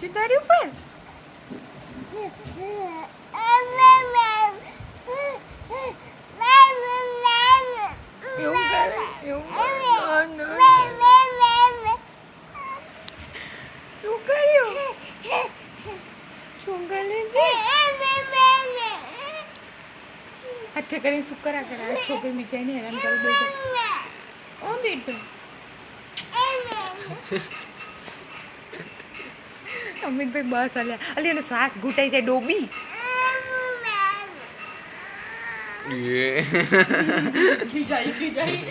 છે તારી ઉપર? એવું કરે, એવું શું કર્યું? છોકરી છે હાથે કરીને શું કરા કરે? આ છોકરી મીઠાઈને હેરાન કરી દે છે. ઓ બેટું અમિતભાઈ બસ અલ્યા એનો શ્વાસ ઘૂંટાઈ જાય ડોબી. ખીજાઈ